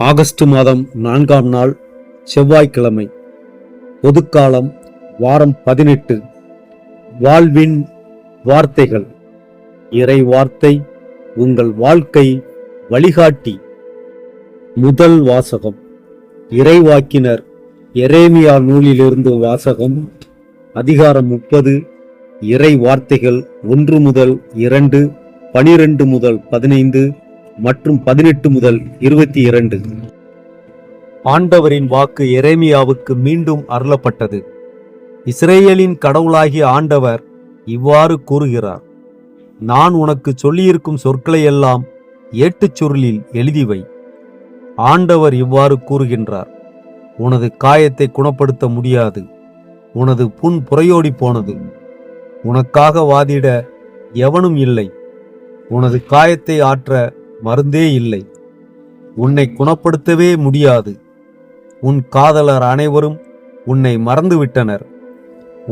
August மாதம் 4ஆம் நாள் செவ்வாய்க்கிழமை. பொதுக்காலம் வாரம் 18. வாழ்வின் வார்த்தைகள். இறை வார்த்தை உங்கள் வாழ்க்கை வழிகாட்டி. முதல் வாசகம் இறைவாக்கினர் எரேமியா நூலிலிருந்து வாசகம். அதிகாரம் 30. இறை வார்த்தைகள் 1 முதல் 2, 12 முதல் 15 மற்றும் 18 முதல் 22. ஆண்டவரின் வாக்கு எரேமியாவுக்கு மீண்டும் அருளப்பட்டது. இஸ்ரேலின் கடவுளாகிய ஆண்டவர் இவ்வாறு கூறுகிறார்: நான் உனக்கு சொல்லியிருக்கும் சொற்களை எல்லாம் ஏட்டுச் சுருளில் எழுதிவை. ஆண்டவர் இவ்வாறு கூறுகின்றார்: உனது காயத்தை குணப்படுத்த முடியாது, உனது புண் புரையோடி போனது, உனக்காக வாதிட எவனும் இல்லை, உனது காயத்தை ஆற்ற மருந்தே இல்லை, உன்னை குணப்படுத்தவே முடியாது. உன் காதலர் அனைவரும் உன்னை மறந்துவிட்டனர்,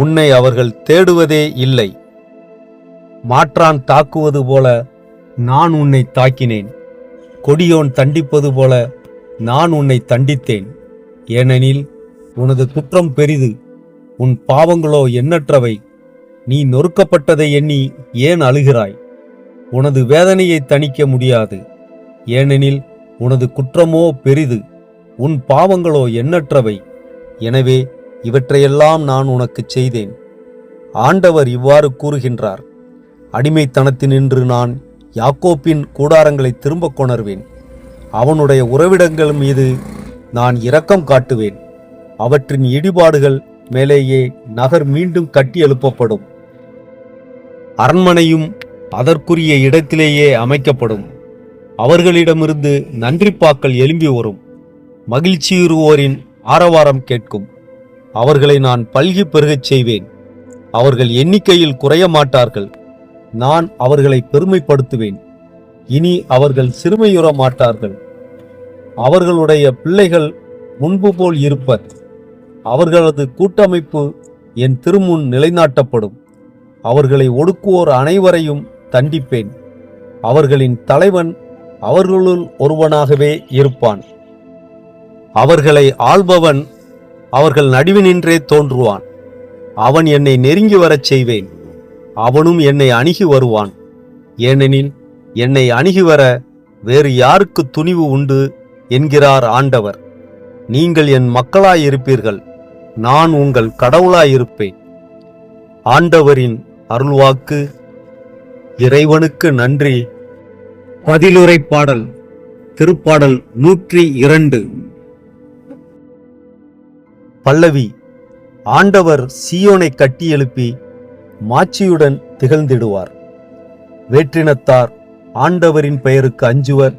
உன்னை அவர்கள் தேடுவதே இல்லை. மாற்றான் தாக்குவது போல நான் உன்னை தாக்கினேன், கொடியோன் தண்டிப்பது போல நான் உன்னை தண்டித்தேன். ஏனெனில் உனது குற்றம் பெரிது, உன் பாவங்களோ எண்ணற்றவை. நீ நொறுக்கப்பட்டதை எண்ணி ஏன் அழுகிறாய்? உனது வேதனையை தணிக்க முடியாது, ஏனெனில் உனது குற்றமோ பெரிது, உன் பாவங்களோ எண்ணற்றவை. எனவே இவற்றையெல்லாம் நான் உனக்கு செய்தேன். ஆண்டவர் இவ்வாறு கூறுகின்றார்: அடிமைத்தனத்தினின்று நான் யாக்கோப்பின் கூடாரங்களை திரும்ப கொணர்வேன். அவனுடைய உறைவிடங்கள் மீது நான் இரக்கம் காட்டுவேன். அவற்றின் இடிபாடுகள் மேலேயே நகர் மீண்டும் கட்டி எழுப்பப்படும். அரண்மனையும் அதற்குரிய இடத்திலேயே அமைக்கப்படும். அவர்களிடமிருந்து நன்றிப்பாக்கள் எழும்பி வரும். மகிழ்ச்சியுறுவோரின் ஆரவாரம் கேட்கும். அவர்களை நான் பல்கி பெருகச் செய்வேன். அவர்கள் எண்ணிக்கையில் குறைய மாட்டார்கள். நான் அவர்களை பெருமைப்படுத்துவேன். இனி அவர்கள் சிறுமையுற மாட்டார்கள். அவர்களுடைய பிள்ளைகள் முன்பு போல் இருப்பர். அவர்களது கூட்டமைப்பு என் திருமுன் நிலைநாட்டப்படும். அவர்களை ஒடுக்குவோர் அனைவரையும் தண்டிப்பேன். அவர்களின் தலைவன் அவர்களுள் ஒருவனாகவே இருப்பான். அவர்களை ஆள்பவன் அவர்கள் நடுவினின்றே தோன்றுவான். அவன் என்னை நெருங்கி வரச் செய்வேன். அவனும் என்னை அணுகி வருவான். ஏனெனில் என்னை அணுகி வர வேறு யாருக்கு துணிவு உண்டு என்கிறார் ஆண்டவர். நீங்கள் என் மக்களாயிருப்பீர்கள், நான் உங்கள் கடவுளாயிருப்பேன். ஆண்டவரின் அருள்வாக்கு. இறைவனுக்கு நன்றி. பதிலுரை பாடல். திருப்பாடல் 102. பல்லவி. ஆண்டவர் சீயோனை கட்டி எழுப்பி மாட்சியுடன் திகழ்ந்திடுவார். வேற்றினத்தார் ஆண்டவரின் பெயருக்கு அஞ்சுவர்.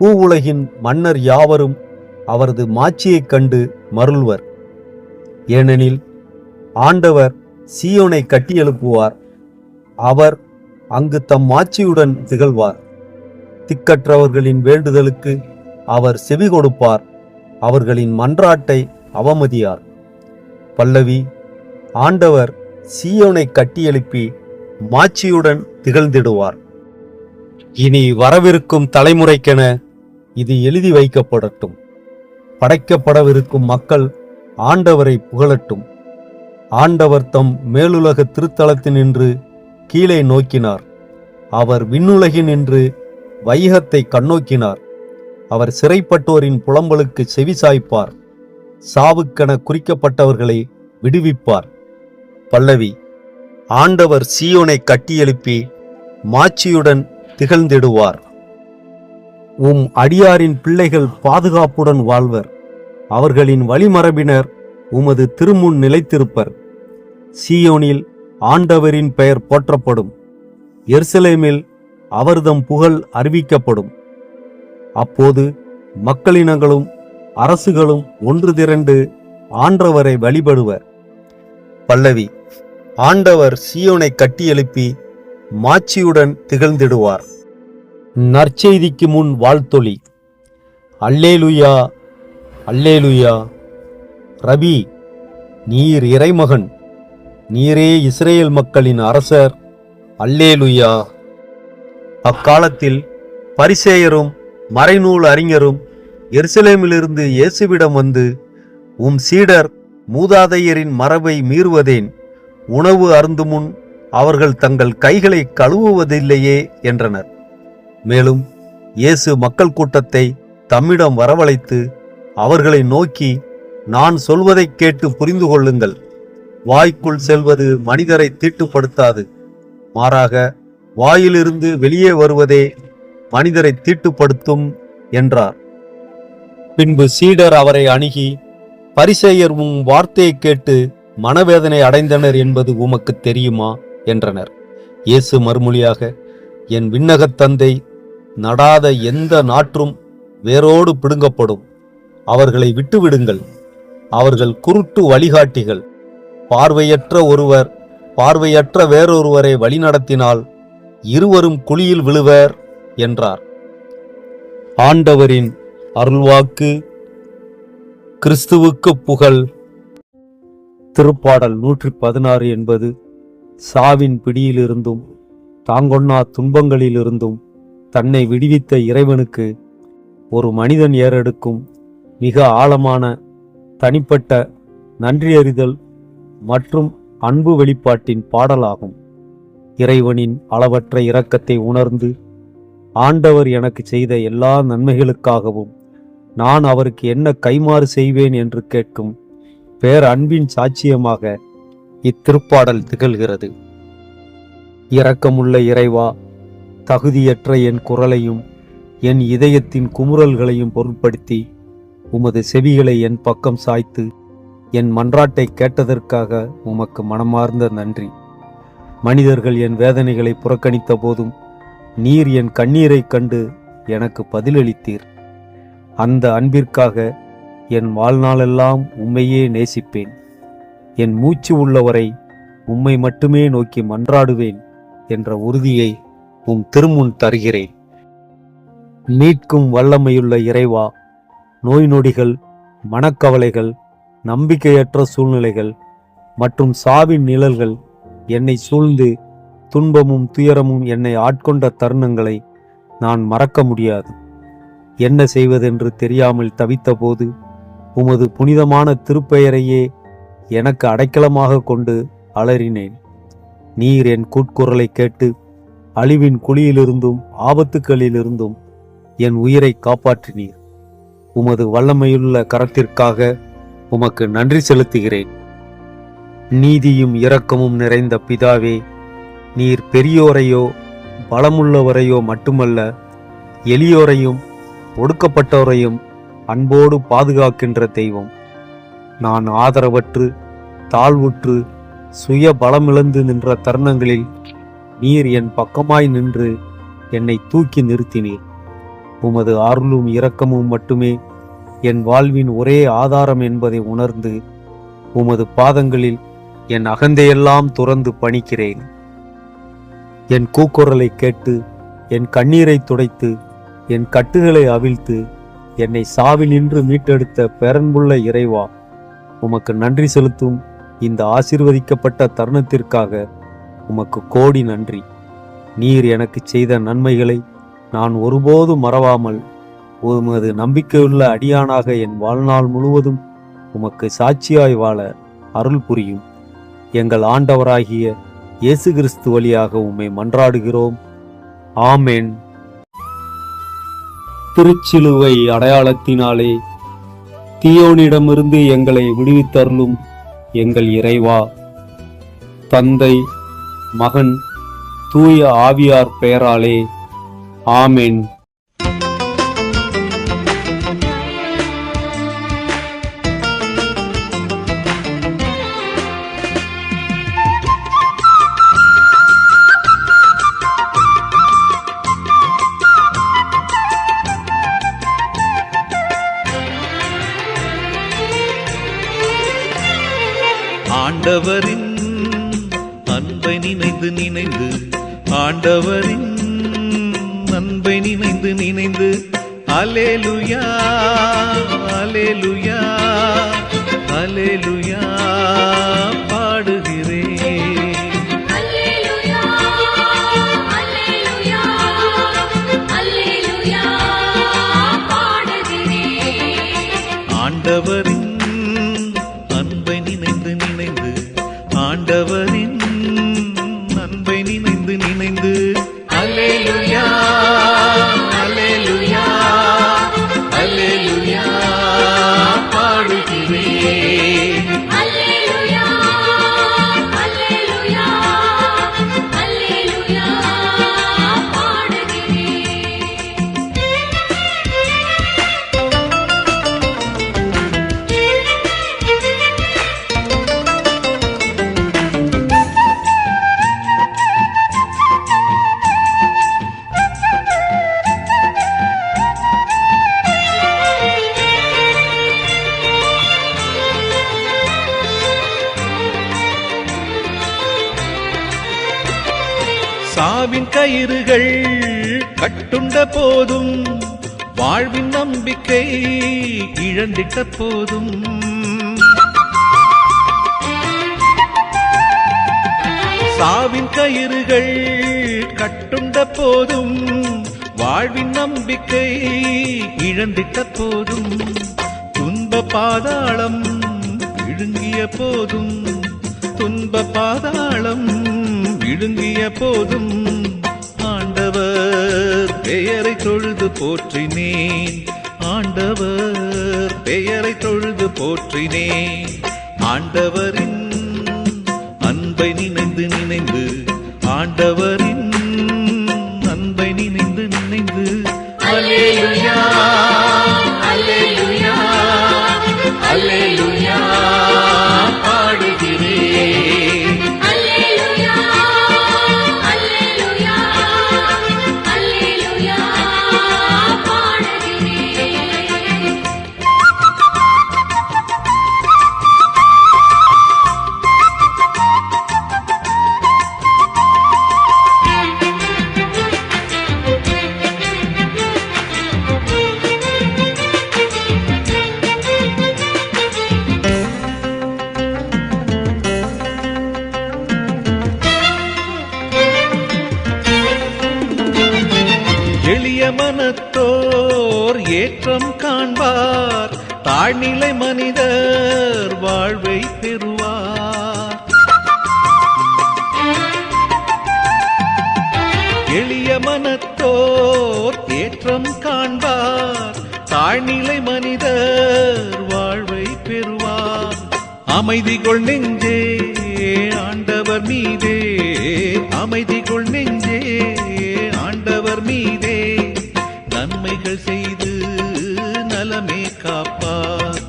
பூவுலகின் மன்னர் யாவரும் அவரது மாட்சியைக் கண்டு மருள்வர். ஏனெனில் ஆண்டவர் சீயோனை கட்டி எழுப்புவார். அவர் அங்கு தம் மாட்சியுடன் திகழ்வார். திக்கற்றவர்களின் வேண்டுதலுக்கு அவர் செவி கொடுப்பார். அவர்களின் மன்றாட்டை அவமதியார். பல்லவி. ஆண்டவர் சீயோனை கட்டி எழுப்பி மாட்சியுடன் திகழ்ந்திடுவார். இனி வரவிருக்கும் தலைமுறைக்கென இது எழுதி வைக்கப்படட்டும். படைக்கப்படவிருக்கும் மக்கள் ஆண்டவரை புகழட்டும். ஆண்டவர் தம் மேலுலக திருத்தலத்தினின்று கீழே நோக்கினார். அவர் விண்ணுலகினின்று வையகத்தை கண்ணோக்கினார். அவர் சிறைப்பட்டோரின் புலம்பலுக்கு செவிசாய்ப்பார். சாவுக்கென குறிக்கப்பட்டவர்களை விடுவிப்பார். பல்லவி. ஆண்டவர் சீயோனை கட்டி எழுப்பி மாட்சியுடன் திகழ்ந்திடுவார். உம் அடியாரின் பிள்ளைகள் பாதுகாப்புடன் வாழ்வர். அவர்களின் வழிமரபினர் உமது திருமுன் நிலைத்திருப்பர். சீயோனில் ஆண்டவரின் பெயர் போற்றப்படும். எருசலேமில் அவர்தம் புகழ் அறிவிக்கப்படும். அப்போது மக்களினங்களும் அரசுகளும் ஒன்று திரண்டு ஆண்டவரை வழிபடுவர். பல்லவி. ஆண்டவர் சீயோனை கட்டி எழுப்பி மாட்சியுடன் திகழ்ந்திடுவார். நற்செய்திக்கு முன் வாழ்த்தொலி. அல்லேலுயா, அல்லேலுயா. ரபி, நீர் இறைமகன், நீரே இஸ்ரேல் மக்களின் அரசர். அல்லேலுயா. அக்காலத்தில் பரிசேயரும் மறைநூல் அறிஞரும் எருசலேமிலிருந்து இயேசுவிடம் வந்து, உம் சீடர் மூதாதையரின் மரபை மீறுவதேன்? உணவு அருந்துமுன் அவர்கள் தங்கள் கைகளை கழுவுவதில்லையே என்றனர். மேலும் இயேசு மக்கள் கூட்டத்தை தம்மிடம் வரவழைத்து அவர்களை நோக்கி, நான் சொல்வதைக் கேட்டு புரிந்து கொள்ளுங்கள். வாய்க்குள் செல்வது மனிதரை தீட்டுப்படுத்தாது, மாறாக வாயிலிருந்து வெளியே வருவதே மனிதரை தீட்டுப்படுத்தும் என்றார். பின்பு சீடர் அவரை அணுகி, பரிசேயர் உம் வார்த்தையை கேட்டு மனவேதனை அடைந்தனர் என்பது உமக்கு தெரியுமா என்றனர். இயேசு மறுமொழியாக, என் விண்ணகத் தந்தை நடாத எந்த நாற்றும் வேரோடு பிடுங்கப்படும். அவர்களை விட்டுவிடுங்கள். அவர்கள் குருட்டு வழிகாட்டிகள். பார்வையற்ற ஒருவர் பார்வையற்ற வேறொருவரை வழிநடத்தினால் இருவரும் குழியில் விழுவர் என்றார். ஆண்டவரின் அருள்வாக்கு. கிறிஸ்துவுக்கு புகழ். திருப்பாடல் 116 என்பது சாவின் பிடியிலிருந்தும் தாங்கொண்ணா துன்பங்களிலிருந்தும் தன்னை விடுவித்த இறைவனுக்கு ஒரு மனிதன் ஏறெடுக்கும் மிக ஆழமான தனிப்பட்ட நன்றியறிதல் மற்றும் அன்பு வெளிப்பாட்டின் பாடலாகும். இறைவனின் அளவற்ற இரக்கத்தை உணர்ந்து ஆண்டவர் எனக்கு செய்த எல்லா நன்மைகளுக்காகவும் நான் அவருக்கு என்ன கைமாறு செய்வேன் என்று கேட்கும் பேர் அன்பின் சாட்சியமாக இத்திருப்பாடல் திகழ்கிறது. இரக்கமுள்ள இறைவா, தகுதியற்ற என் குரலையும் என் இதயத்தின் குமுறல்களையும் பொருட்படுத்தி உமது செவிகளை என் பக்கம் சாய்த்து என் மன்றாட்டை கேட்டதற்காக உமக்கு மனமார்ந்த நன்றி. மனிதர்கள் என் வேதனைகளை புறக்கணித்த போதும் நீர் என் கண்ணீரை கண்டு எனக்கு பதிலளித்தீர். அந்த அன்பிற்காக என் வாழ்நாளெல்லாம் உம்மையே நேசிப்பேன். என் மூச்சு உள்ளவரை உம்மை மட்டுமே நோக்கி மன்றாடுவேன் என்ற உறுதியை உம் திருமுன் தருகிறேன். மீட்கும் வல்லமையுள்ள இறைவா, நோய் நொடிகள், மனக்கவலைகள், நம்பிக்கையற்ற சூழ்நிலைகள் மற்றும் சாவின் நிழல்கள் என்னை சூழ்ந்து துன்பமும் துயரமும் என்னை ஆட்கொண்ட தருணங்களை நான் மறக்க முடியாது. என்ன செய்வதென்று தெரியாமல் தவித்தபோது உமது புனிதமான திருப்பெயரையே எனக்கு அடைக்கலமாக கொண்டு அலறினேன். நீர் என் கூட்குரலை கேட்டு அழிவின் குழியிலிருந்தும் ஆபத்துக்களிலிருந்தும் என் உயிரை காப்பாற்றினீர். உமது வல்லமையுள்ள கரத்திற்காக உமக்கு நன்றி செலுத்துகிறேன். நீதியும் இரக்கமும் நிறைந்த பிதாவே, நீர் பெரியோரையோ பலமுள்ளவரையோ மட்டுமல்ல, எளியோரையும் ஒடுக்கப்பட்டோரையும் அன்போடு பாதுகாக்கின்ற தெய்வம். நான் ஆதரவற்று தாழ்வுற்று சுய பலமிழந்து நின்ற தருணங்களில் நீர் என் பக்கமாய் நின்று என்னை தூக்கி நிறுத்தினீர். உமது அருளும் இரக்கமும் மட்டுமே என் வாழ்வின் ஒரே ஆதாரம் என்பதை உணர்ந்து உமது பாதங்களில் என் அகந்தையெல்லாம் துறந்து பணிக்கிறேன். என் கூக்குரலை கேட்டு என் கண்ணீரை துடைத்து என் கட்டுகளை அவிழ்த்து என்னை சாவினின்று மீட்டெடுத்த பேரன்புள்ள இறைவா, உமக்கு நன்றி செலுத்தும் இந்த ஆசீர்வதிக்கப்பட்ட தருணத்திற்காக உமக்கு கோடி நன்றி. நீர் எனக்கு செய்த நன்மைகளை நான் ஒருபோதும் மறவாமல் உமது நம்பிக்கையுள்ள அடியானாக என் வாழ்நாள் முழுவதும் உமக்கு சாட்சியாய் வாழ அருள் புரியும். எங்கள் ஆண்டவராகிய இயேசு கிறிஸ்து வழியாக உம்மை மன்றாடுகிறோம். ஆமென். திருச்சிலுவை அடையாளத்தினாலே தீயோனிடமிருந்து எங்களை விடுவித்தருளும் எங்கள் இறைவா, தந்தை, மகன், தூய ஆவியார் பெயராலே ஆமென். ஆண்டவரின் அன்பை நினைந்து நினைந்து ஆண்டவரின் அன்பை நினைந்து நினைந்து அல்லேலூயா அல்லேலூயா அல்லேலூயா பாடுகிறேன். அல்லேலூயா அல்லேலூயா அல்லேலூயா பாடுகிறேன். ஆண்டவரின் அன்பை நினைந்து நினைந்து ஆண்டவரின் அன்பை நினைந்து நினைந்து அல்லேலூயா அல்லேலூயா அல்லேலூயா பாடுகிறேன். அல்லேலூயா அல்லேலூயா அல்லேலூயா பாடுகிறேன். சாவின் கயிறுகள் கட்டுண்ட போதும் வாழ்வின் நம்பிக்கை இழந்திட்ட போதும் சாவின் கயிறுகள் கட்டுண்ட போதும் வாழ்வின் நம்பிக்கை இழந்திட்ட போதும் துன்ப பாதாளம் விழுங்கிய போதும் துன்ப பாதாளம் விழுங்கிய போதும் ஆண்டவர் பெயரை தொழுது போற்றினேன். ஆண்டவர் பெயரை தொழுது போற்றினேன். ஆண்டவரின் அன்பை நினைந்து நினைந்து ஆண்டவரின் அன்பை நினைந்து நினைந்து அல்லேலூயா அல்லேலூயா அல்லேலூயா பாடுகிறேன். அல்லேலூயா அல்லேலூயா அல்லேலூயா பாடுகிறேன். எளிய மனத்தோர் ஏற்றம் காண்பார். தாழ்நிலை மனிதர் வாழ்வை பெறுவார். எளிய மனத்தோர் ஏற்றம் காண்பார். தாழ்நிலை மனிதர் வாழ்வை பெறுவார். அமைதி கொள் நெஞ்சே ஆண்டவர் மீதே அமைதி கொள் நெஞ்சே ஆண்டவர் மீதே நன்மைகள் செய்து நலமே காப்பார்.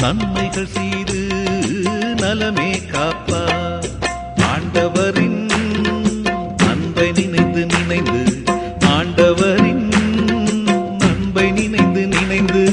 நன்மைகள் செய்து நலமே காப்பார். ஆண்டவரின் அன்பை நினைந்து நினைந்து ஆண்டவரின் அன்பை நினைந்து நினைந்து